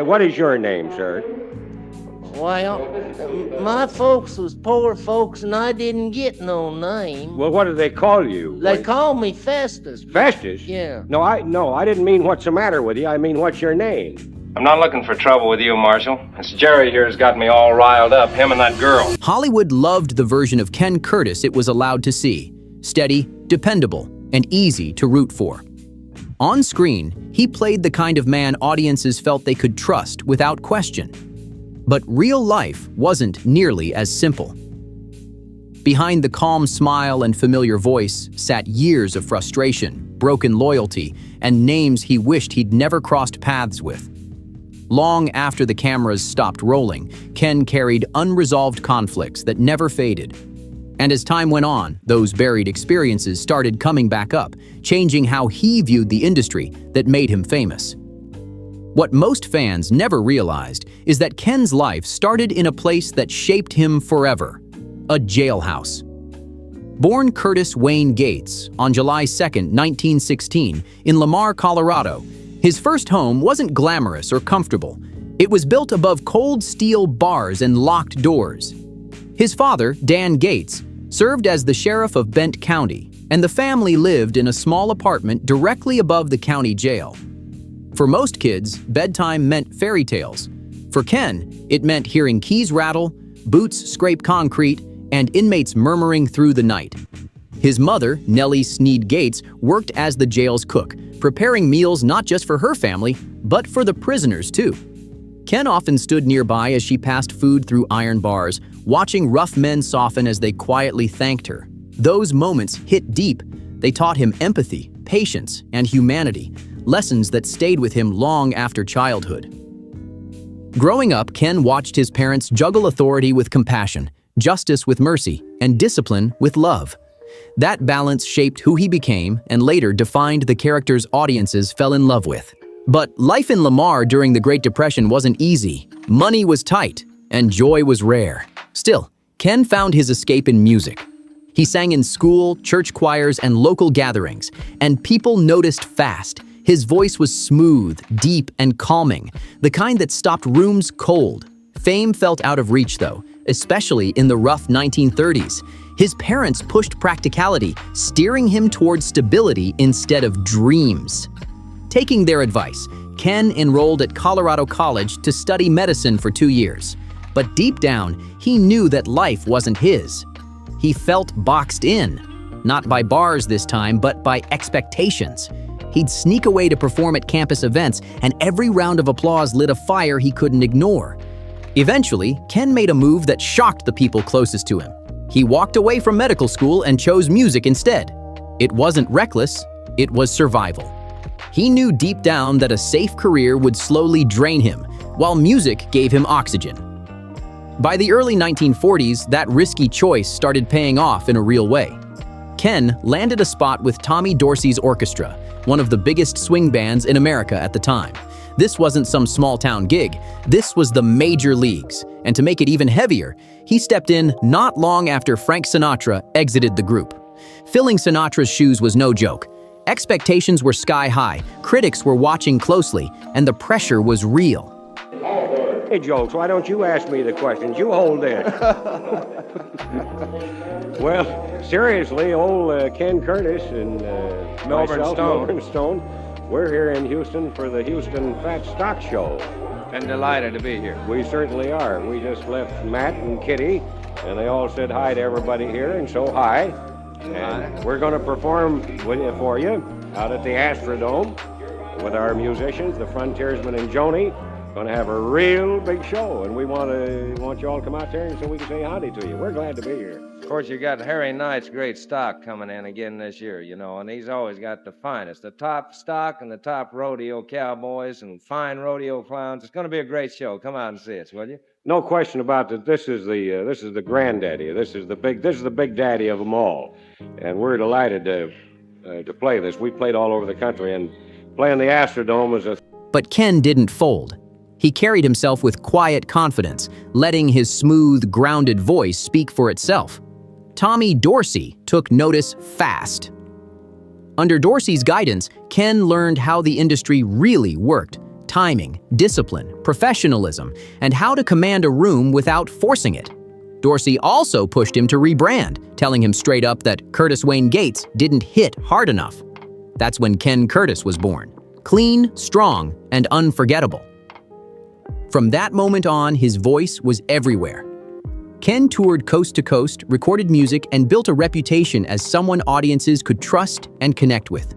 What is your name, sir? Well, my folks was poor folks, and I didn't get no name. Well, what do they call you? They call me Festus. Festus? Yeah. No, I didn't mean what's the matter with you. I mean, what's your name? I'm not looking for trouble with you, Marshal. It's Jerry here has got me all riled up, him and that girl. Hollywood loved the version of Ken Curtis it was allowed to see. Steady, dependable, and easy to root for. On screen, he played the kind of man audiences felt they could trust without question. But real life wasn't nearly as simple. Behind the calm smile and familiar voice sat years of frustration, broken loyalty, and names he wished he'd never crossed paths with. Long after the cameras stopped rolling, Ken carried unresolved conflicts that never faded. And as time went on, those buried experiences started coming back up, changing how he viewed the industry that made him famous. What most fans never realized is that Ken's life started in a place that shaped him forever: a jailhouse. Born Curtis Wayne Gates on July 2, 1916, in Lamar, Colorado, his first home wasn't glamorous or comfortable. It was built above cold steel bars and locked doors. His father, Dan Gates, served as the sheriff of Bent County, and the family lived in a small apartment directly above the county jail. For most kids, bedtime meant fairy tales. For Ken, it meant hearing keys rattle, boots scrape concrete, and inmates murmuring through the night. His mother, Nellie Sneed Gates, worked as the jail's cook, preparing meals not just for her family, but for the prisoners too. Ken often stood nearby as she passed food through iron bars, watching rough men soften as they quietly thanked her. Those moments hit deep. They taught him empathy, patience, and humanity, lessons that stayed with him long after childhood. Growing up, Ken watched his parents juggle authority with compassion, justice with mercy, and discipline with love. That balance shaped who he became and later defined the characters audiences fell in love with. But life in Lamar during the Great Depression wasn't easy. Money was tight, and joy was rare. Still, Ken found his escape in music. He sang in school, church choirs, and local gatherings, and people noticed fast. His voice was smooth, deep, and calming, the kind that stopped rooms cold. Fame felt out of reach, though, especially in the rough 1930s. His parents pushed practicality, steering him towards stability instead of dreams. Taking their advice, Ken enrolled at Colorado College to study medicine for 2 years. But deep down, he knew that life wasn't his. He felt boxed in, not by bars this time, but by expectations. He'd sneak away to perform at campus events, and every round of applause lit a fire he couldn't ignore. Eventually, Ken made a move that shocked the people closest to him. He walked away from medical school and chose music instead. It wasn't reckless, it was survival. He knew deep down that a safe career would slowly drain him, while music gave him oxygen. By the early 1940s, that risky choice started paying off in a real way. Ken landed a spot with Tommy Dorsey's orchestra, one of the biggest swing bands in America at the time. This wasn't some small-town gig, this was the major leagues. And to make it even heavier, he stepped in not long after Frank Sinatra exited the group. Filling Sinatra's shoes was no joke. Expectations were sky-high, critics were watching closely, and the pressure was real. Hey, Jokes, why don't you ask me the questions? You hold it. Well, seriously, old Ken Curtis and Milburn Stone, we're here in Houston for the Houston Fat Stock Show. And delighted to be here. We certainly are. We just left Matt and Kitty, and they all said hi to everybody here, and so hi. And we're going to perform for you out at the Astrodome with our musicians, the Frontiersmen and Joni. Going to have a real big show, and we want you all to come out there and so we can say howdy to you. We're glad to be here. Of course, you got Harry Knight's great stock coming in again this year, you know, and he's always got the finest, the top stock and the top rodeo cowboys and fine rodeo clowns. It's going to be a great show. Come out and see us, will you? No question about that. This is the granddaddy. This is the big daddy of them all, and we're delighted to play this. We played all over the country, and playing the Astrodome is a. But Ken didn't fold. He carried himself with quiet confidence, letting his smooth, grounded voice speak for itself. Tommy Dorsey took notice fast. Under Dorsey's guidance, Ken learned how the industry really worked. timing, discipline, professionalism, and how to command a room without forcing it. Dorsey also pushed him to rebrand, telling him straight up that Curtis Wayne Gates didn't hit hard enough. That's when Ken Curtis was born. Clean, strong, and unforgettable. From that moment on, his voice was everywhere. Ken toured coast to coast, recorded music, and built a reputation as someone audiences could trust and connect with.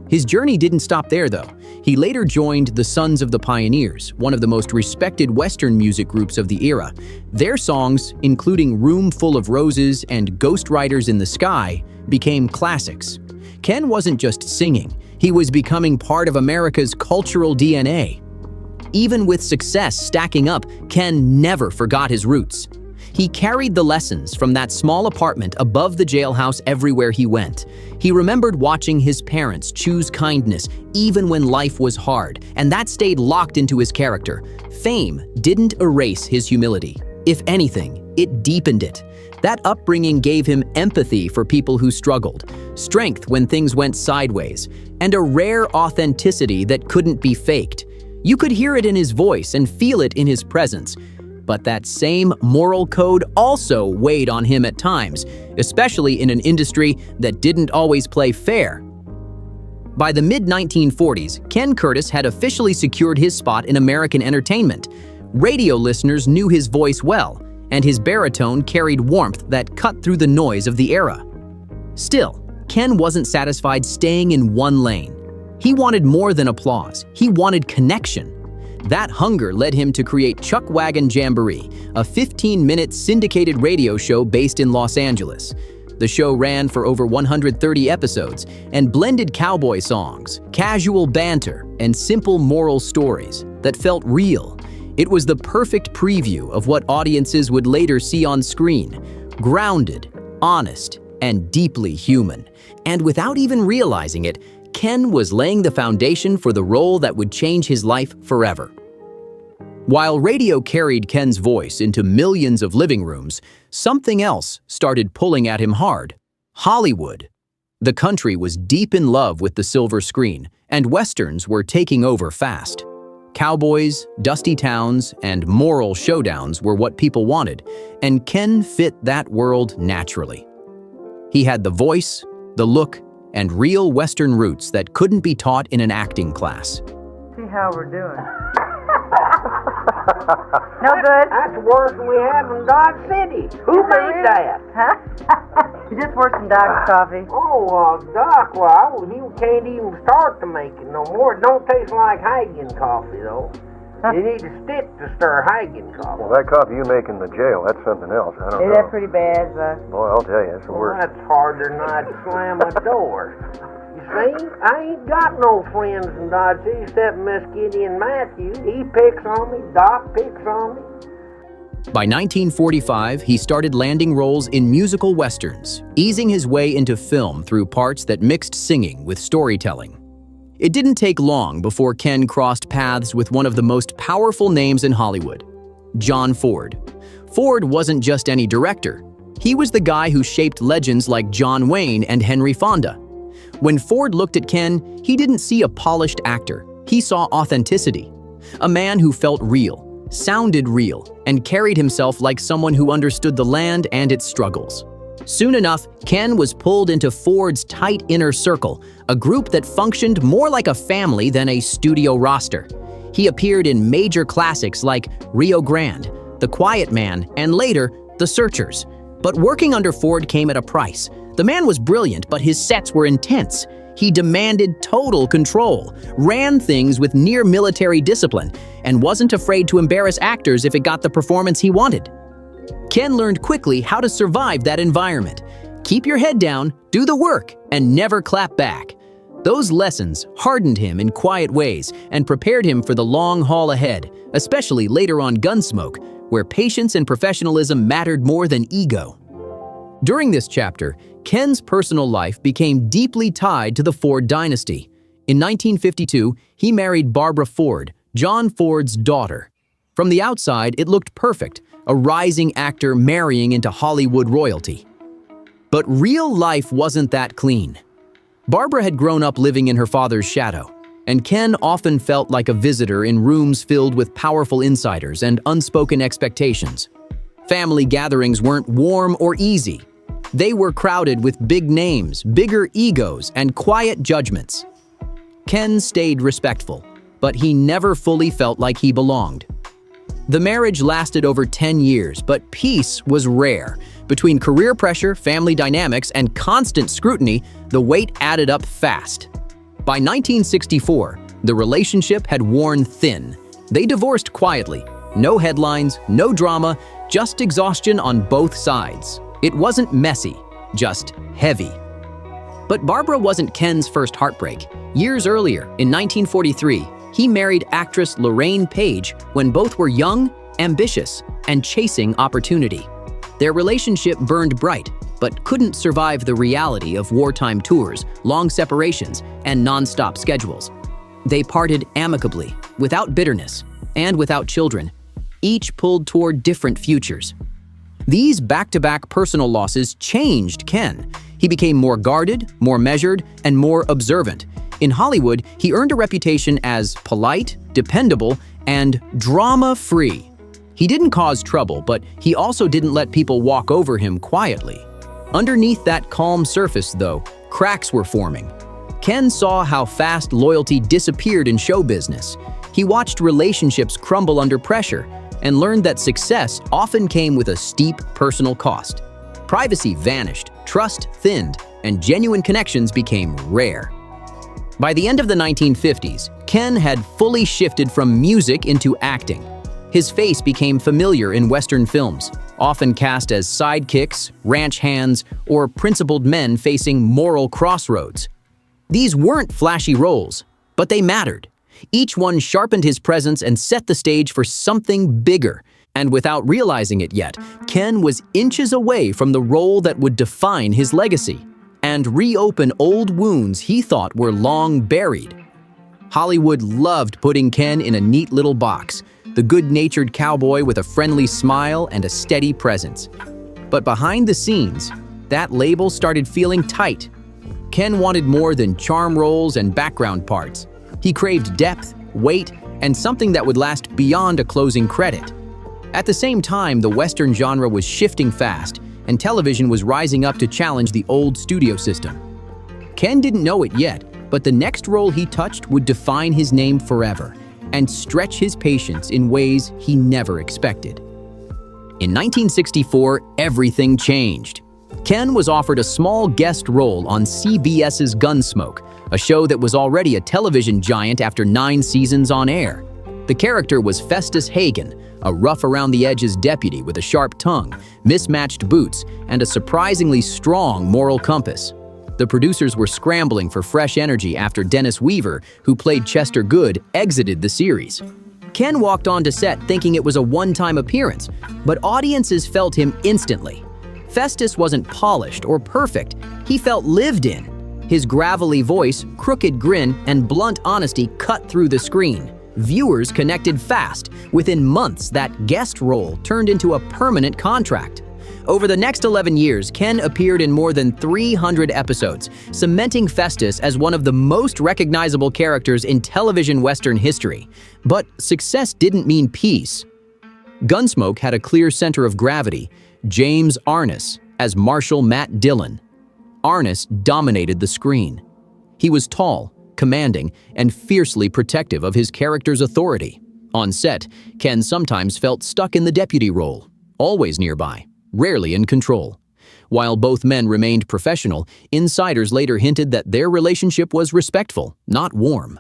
His journey didn't stop there, though. He later joined the Sons of the Pioneers, one of the most respected Western music groups of the era. Their songs, including Room Full of Roses and Ghost Riders in the Sky, became classics. Ken wasn't just singing, he was becoming part of America's cultural DNA. Even with success stacking up, Ken never forgot his roots. He carried the lessons from that small apartment above the jailhouse everywhere he went. He remembered watching his parents choose kindness even when life was hard, and that stayed locked into his character. Fame didn't erase his humility. If anything, it deepened it. That upbringing gave him empathy for people who struggled, strength when things went sideways, and a rare authenticity that couldn't be faked. You could hear it in his voice and feel it in his presence. But that same moral code also weighed on him at times, especially in an industry that didn't always play fair. By the mid-1940s, Ken Curtis had officially secured his spot in American entertainment. Radio listeners knew his voice well, and his baritone carried warmth that cut through the noise of the era. Still, Ken wasn't satisfied staying in one lane. He wanted more than applause. He wanted connection. That hunger led him to create Chuck Wagon Jamboree, a 15-minute syndicated radio show based in Los Angeles. The show ran for over 130 episodes and blended cowboy songs, casual banter, and simple moral stories that felt real. It was the perfect preview of what audiences would later see on screen: grounded, honest, and deeply human. And without even realizing it, Ken was laying the foundation for the role that would change his life forever. While radio carried Ken's voice into millions of living rooms, something else started pulling at him hard: Hollywood. The country was deep in love with the silver screen, and westerns were taking over fast. Cowboys, dusty towns, and moral showdowns were what people wanted, and Ken fit that world naturally. He had the voice, the look, and real Western roots that couldn't be taught in an acting class. See how we're doing. No good? That's worse than we have in Dodge City. Who made that? Huh? You just worse than Doc's coffee. Oh, Doc, well, he can't even start to make it no more. It don't taste like Hagen coffee, though. You need a stick to stir Hagen coffee. Well, that coffee you make in the jail, that's something else. I don't Is know. that pretty bad, Buck? Boy, I'll tell you, it's the Well, worst. that's harder than I'd slam a door. You see, I ain't got no friends in Dodge City except Miss Kitty and Matthew. He picks on me, Doc picks on me. By 1945, he started landing roles in musical westerns, easing his way into film through parts that mixed singing with storytelling. It didn't take long before Ken crossed paths with one of the most powerful names in Hollywood, John Ford. Ford wasn't just any director. He was the guy who shaped legends like John Wayne and Henry Fonda. When Ford looked at Ken, he didn't see a polished actor. He saw authenticity. A man who felt real, sounded real, and carried himself like someone who understood the land and its struggles. Soon enough, Ken was pulled into Ford's tight inner circle, a group that functioned more like a family than a studio roster. He appeared in major classics like Rio Grande, The Quiet Man, and later, The Searchers. But working under Ford came at a price. The man was brilliant, but his sets were intense. He demanded total control, ran things with near military discipline, and wasn't afraid to embarrass actors if it got the performance he wanted. Ken learned quickly how to survive that environment. Keep your head down, do the work, and never clap back. Those lessons hardened him in quiet ways and prepared him for the long haul ahead, especially later on Gunsmoke, where patience and professionalism mattered more than ego. During this chapter, Ken's personal life became deeply tied to the Ford dynasty. In 1952, he married Barbara Ford, John Ford's daughter. From the outside, it looked perfect, a rising actor marrying into Hollywood royalty. But real life wasn't that clean. Barbara had grown up living in her father's shadow. and Ken often felt like a visitor in rooms filled with powerful insiders and unspoken expectations. Family gatherings weren't warm or easy. They were crowded with big names, bigger egos, and quiet judgments. Ken stayed respectful, but he never fully felt like he belonged. The marriage lasted over 10 years, but peace was rare. Between career pressure, family dynamics, and constant scrutiny, the weight added up fast. By 1964, the relationship had worn thin. They divorced quietly. No headlines, no drama, just exhaustion on both sides. It wasn't messy, just heavy. But Barbara wasn't Ken's first heartbreak. Years earlier, in 1943, he married actress Lorraine Page when both were young, ambitious, and chasing opportunity. Their relationship burned bright, but couldn't survive the reality of wartime tours, long separations, and non-stop schedules. They parted amicably, without bitterness, and without children. Each pulled toward different futures. These back-to-back personal losses changed Ken. He became more guarded, more measured, and more observant. In Hollywood, he earned a reputation as polite, dependable, and drama-free. He didn't cause trouble, but he also didn't let people walk over him quietly. Underneath that calm surface, though, cracks were forming. Ken saw how fast loyalty disappeared in show business. He watched relationships crumble under pressure and learned that success often came with a steep personal cost. Privacy vanished, trust thinned, and genuine connections became rare. By the end of the 1950s, Ken had fully shifted from music into acting. His face became familiar in Western films, often cast as sidekicks, ranch hands, or principled men facing moral crossroads. These weren't flashy roles, but they mattered. Each one sharpened his presence and set the stage for something bigger. And without realizing it yet, Ken was inches away from the role that would define his legacy and reopen old wounds he thought were long buried. Hollywood loved putting Ken in a neat little box, the good-natured cowboy with a friendly smile and a steady presence. But behind the scenes, that label started feeling tight. Ken wanted more than charm roles and background parts. He craved depth, weight, and something that would last beyond a closing credit. At the same time, the Western genre was shifting fast, and television was rising up to challenge the old studio system. Ken didn't know it yet, but the next role he touched would define his name forever and stretch his patience in ways he never expected. In 1964, everything changed. Ken was offered a small guest role on CBS's Gunsmoke, a show that was already a television giant after 9 seasons on air. The character was Festus Hagen, a rough-around-the-edges deputy with a sharp tongue, mismatched boots, and a surprisingly strong moral compass. The producers were scrambling for fresh energy after Dennis Weaver, who played Chester Good, exited the series. Ken walked onto set thinking it was a one-time appearance, but audiences felt him instantly. Festus wasn't polished or perfect, he felt lived in. His gravelly voice, crooked grin, and blunt honesty cut through the screen. Viewers connected fast. Within months, that guest role turned into a permanent contract. Over the next 11 years, Ken appeared in more than 300 episodes, cementing Festus as one of the most recognizable characters in television Western history. But success didn't mean peace. Gunsmoke had a clear center of gravity, James Arness as Marshal Matt Dillon. Arness dominated the screen. He was tall, commanding, and fiercely protective of his character's authority. On set, Ken sometimes felt stuck in the deputy role, always nearby, rarely in control. While both men remained professional, insiders later hinted that their relationship was respectful, not warm.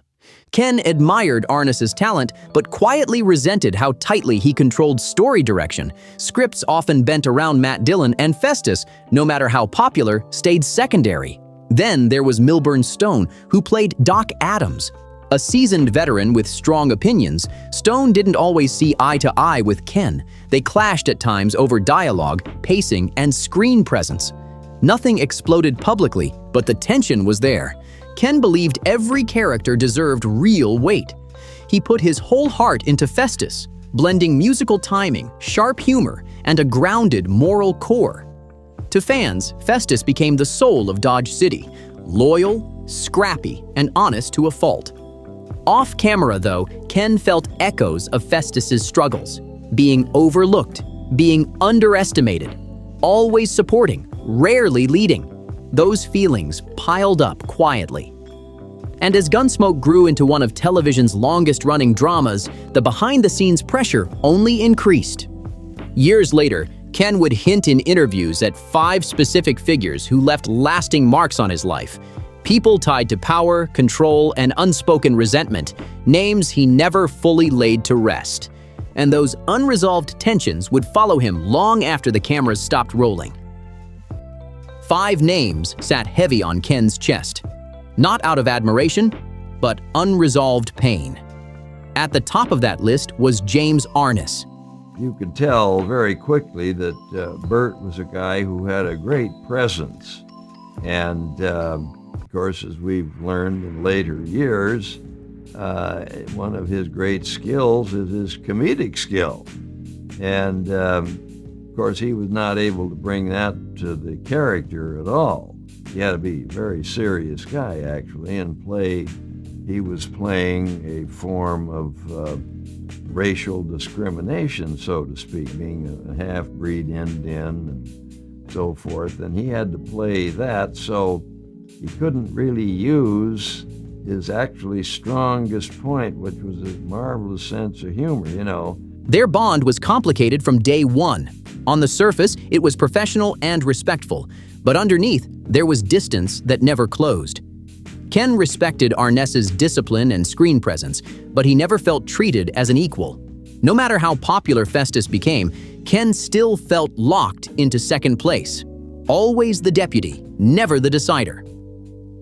Ken admired Arness's talent, but quietly resented how tightly he controlled story direction. Scripts often bent around Matt Dillon, and Festus, no matter how popular, stayed secondary. Then there was Milburn Stone, who played Doc Adams. A seasoned veteran with strong opinions, Stone didn't always see eye to eye with Ken. They clashed at times over dialogue, pacing, and screen presence. Nothing exploded publicly, but the tension was there. Ken believed every character deserved real weight. He put his whole heart into Festus, blending musical timing, sharp humor, and a grounded moral core. To fans, Festus became the soul of Dodge City, loyal, scrappy, and honest to a fault. Off camera, though, Ken felt echoes of Festus's struggles. Being overlooked, being underestimated, always supporting, rarely leading. Those feelings piled up quietly. And as Gunsmoke grew into one of television's longest-running dramas, the behind-the-scenes pressure only increased. Years later, Ken would hint in interviews at 5 specific figures who left lasting marks on his life. People tied to power, control, and unspoken resentment, names he never fully laid to rest. And those unresolved tensions would follow him long after the cameras stopped rolling. 5 names sat heavy on Ken's chest, not out of admiration, but unresolved pain. At the top of that list was James Arness. You could tell very quickly that Bert was a guy who had a great presence. And of course, as we've learned in later years, one of his great skills is his comedic skill. And of course, he was not able to bring that to the character at all. He had to be a very serious guy, actually, and he was playing a form of racial discrimination, so to speak, being a half-breed Indian and so forth. And he had to play that, so he couldn't really use his actually strongest point, which was a marvelous sense of humor, you know. Their bond was complicated from day one. On the surface, it was professional and respectful, but underneath, there was distance that never closed. Ken respected Arness's discipline and screen presence, but he never felt treated as an equal. No matter how popular Festus became, Ken still felt locked into second place. Always the deputy, never the decider.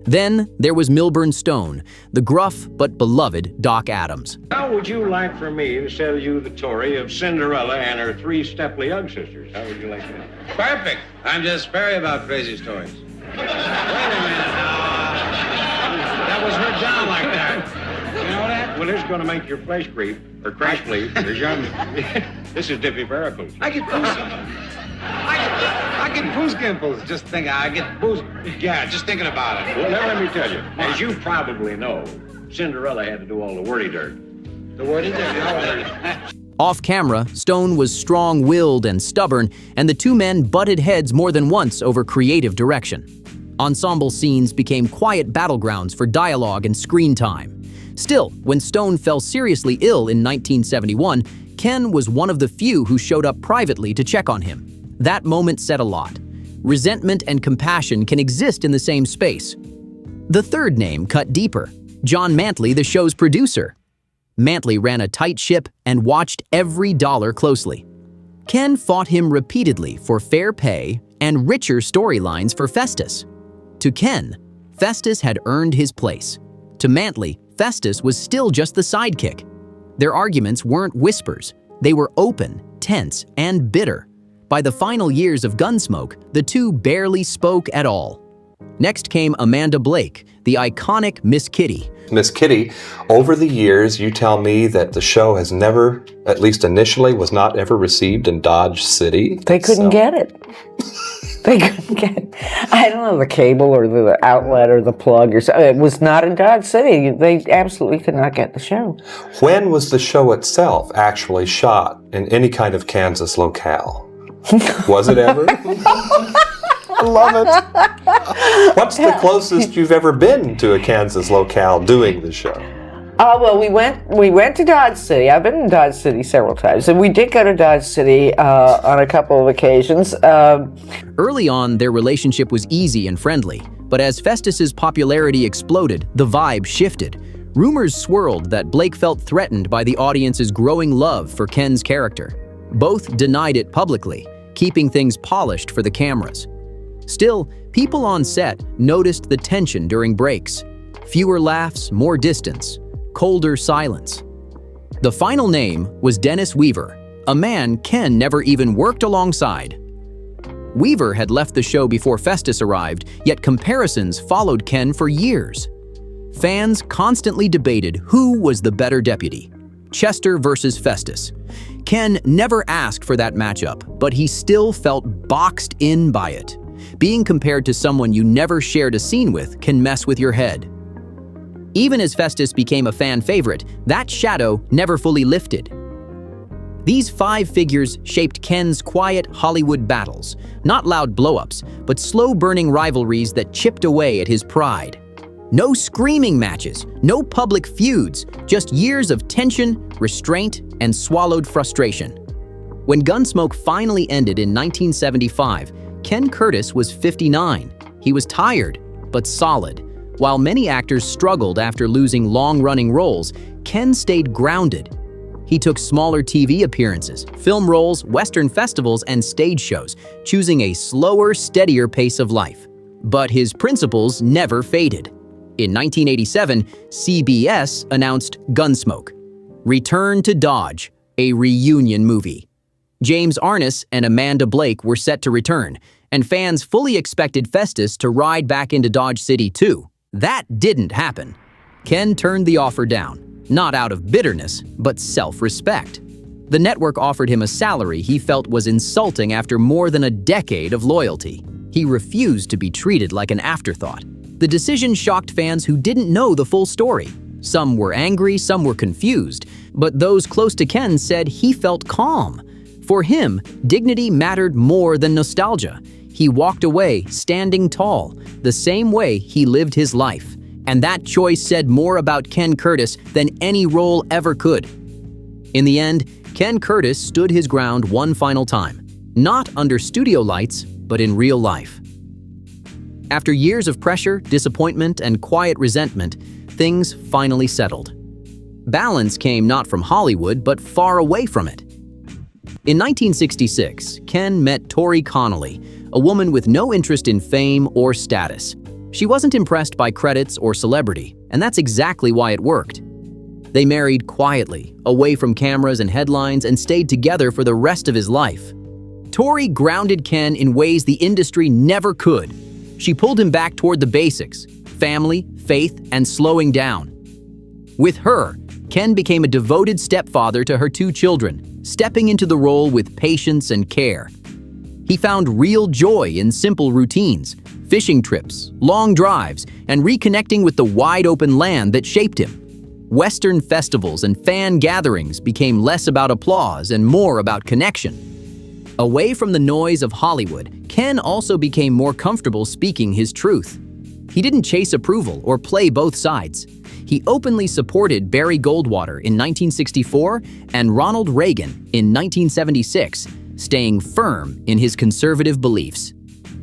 Then there was Milburn Stone, the gruff but beloved Doc Adams. How would you like for me to sell you the story of Cinderella and her 3 Stepley Ugg sisters? How would you like that? Perfect. I'm just very about crazy stories. Wait a minute now. That was heard down like that. You know that? Well, this is going to make your flesh creep, or crash bleed, or young. This is Dippy Veracruz. I get goose gimples. Just think, I get booze. Yeah, just thinking about it. Well, now let me tell you. As you probably know, Cinderella had to do all the wordy dirt. The wordy dirt. Off camera, Stone was strong-willed and stubborn, and the 2 men butted heads more than once over creative direction. Ensemble scenes became quiet battlegrounds for dialogue and screen time. Still, when Stone fell seriously ill in 1971, Ken was one of the few who showed up privately to check on him. That moment said a lot. Resentment and compassion can exist in the same space. The third name cut deeper. John Mantley, the show's producer. Mantley ran a tight ship and watched every dollar closely. Ken fought him repeatedly for fair pay and richer storylines for Festus. To Ken, Festus had earned his place. To Mantley, Festus was still just the sidekick. Their arguments weren't whispers. They were open, tense, and bitter. By the final years of Gunsmoke, the 2 barely spoke at all. Next came Amanda Blake, the iconic Miss Kitty. Miss Kitty, over the years, you tell me that the show has never, at least initially, was not ever received in Dodge City. They couldn't get it. They couldn't get it. I don't know, the cable or the outlet or the plug or something. It was not in Dodge City. They absolutely could not get the show. When was the show itself actually shot in any kind of Kansas locale? Was it ever? I love it. What's the closest you've ever been to a Kansas locale doing the show? Well, we went to Dodge City. I've been in Dodge City several times, and we did go to Dodge City on a couple of occasions. Early on, their relationship was easy and friendly, but as Festus's popularity exploded, the vibe shifted. Rumors swirled that Blake felt threatened by the audience's growing love for Ken's character. Both denied it publicly, keeping things polished for the cameras. Still, people on set noticed the tension during breaks. Fewer laughs, more distance, colder silence. The final name was Dennis Weaver, a man Ken never even worked alongside. Weaver had left the show before Festus arrived, yet comparisons followed Ken for years. Fans constantly debated who was the better deputy, Chester versus Festus. Ken never asked for that matchup, but he still felt boxed in by it. Being compared to someone you never shared a scene with can mess with your head. Even as Festus became a fan favorite, that shadow never fully lifted. These 5 figures shaped Ken's quiet Hollywood battles, not loud blow-ups, but slow-burning rivalries that chipped away at his pride. No screaming matches, no public feuds, just years of tension, restraint, and swallowed frustration. When Gunsmoke finally ended in 1975, Ken Curtis was 59. He was tired, but solid. While many actors struggled after losing long-running roles, Ken stayed grounded. He took smaller TV appearances, film roles, Western festivals, and stage shows, choosing a slower, steadier pace of life. But his principles never faded. In 1987, CBS announced Gunsmoke, Return to Dodge, a reunion movie. James Arness and Amanda Blake were set to return, and fans fully expected Festus to ride back into Dodge City too. That didn't happen. Ken turned the offer down, not out of bitterness, but self-respect. The network offered him a salary he felt was insulting after more than a decade of loyalty. He refused to be treated like an afterthought. The decision shocked fans who didn't know the full story. Some were angry, some were confused, but those close to Ken said he felt calm. For him, dignity mattered more than nostalgia. He walked away standing tall, the same way he lived his life. And that choice said more about Ken Curtis than any role ever could. In the end, Ken Curtis stood his ground one final time, not under studio lights, but in real life. After years of pressure, disappointment, and quiet resentment, things finally settled. Balance came not from Hollywood, but far away from it. In 1966, Ken met Tori Connolly, a woman with no interest in fame or status. She wasn't impressed by credits or celebrity, and that's exactly why it worked. They married quietly, away from cameras and headlines, and stayed together for the rest of his life. Tori grounded Ken in ways the industry never could. She pulled him back toward the basics: family, faith, and slowing down. With her, Ken became a devoted stepfather to her 2 children, stepping into the role with patience and care. He found real joy in simple routines, fishing trips, long drives, and reconnecting with the wide-open land that shaped him. Western festivals and fan gatherings became less about applause and more about connection. Away from the noise of Hollywood, Ken also became more comfortable speaking his truth. He didn't chase approval or play both sides. He openly supported Barry Goldwater in 1964 and Ronald Reagan in 1976, staying firm in his conservative beliefs.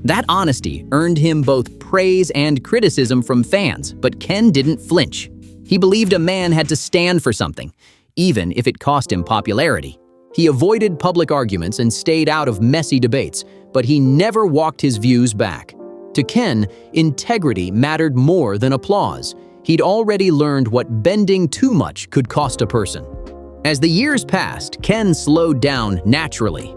That honesty earned him both praise and criticism from fans, but Ken didn't flinch. He believed a man had to stand for something, even if it cost him popularity. He avoided public arguments and stayed out of messy debates, but he never walked his views back. To Ken, integrity mattered more than applause. He'd already learned what bending too much could cost a person. As the years passed, Ken slowed down naturally.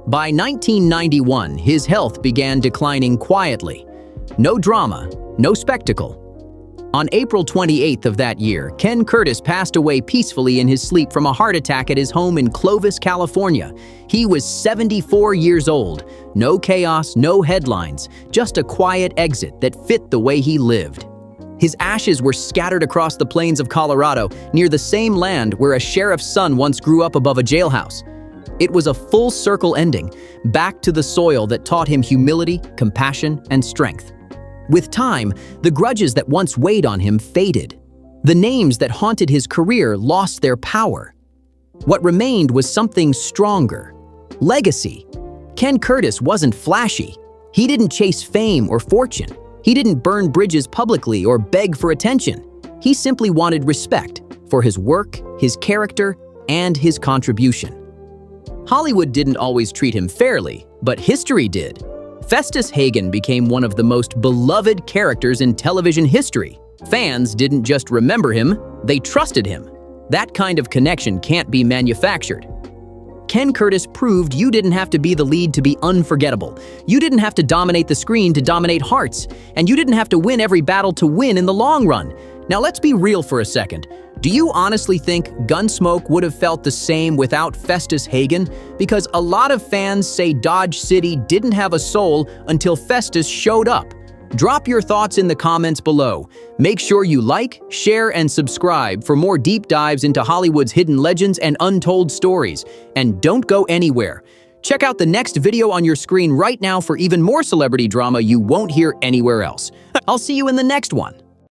By 1991, his health began declining quietly. No drama, no spectacle. On April 28th of that year, Ken Curtis passed away peacefully in his sleep from a heart attack at his home in Clovis, California. He was 74 years old. No chaos, no headlines, just a quiet exit that fit the way he lived. His ashes were scattered across the plains of Colorado, near the same land where a sheriff's son once grew up above a jailhouse. It was a full circle ending, back to the soil that taught him humility, compassion, and strength. With time, the grudges that once weighed on him faded. The names that haunted his career lost their power. What remained was something stronger: legacy. Ken Curtis wasn't flashy. He didn't chase fame or fortune. He didn't burn bridges publicly or beg for attention. He simply wanted respect for his work, his character, and his contribution. Hollywood didn't always treat him fairly, but history did. Festus Hagen became one of the most beloved characters in television history. Fans didn't just remember him, they trusted him. That kind of connection can't be manufactured. Ken Curtis proved you didn't have to be the lead to be unforgettable. You didn't have to dominate the screen to dominate hearts. And you didn't have to win every battle to win in the long run. Now let's be real for a second. Do you honestly think Gunsmoke would have felt the same without Festus Hagen? Because a lot of fans say Dodge City didn't have a soul until Festus showed up. Drop your thoughts in the comments below. Make sure you like, share, and subscribe for more deep dives into Hollywood's hidden legends and untold stories. And don't go anywhere. Check out the next video on your screen right now for even more celebrity drama you won't hear anywhere else. I'll see you in the next one.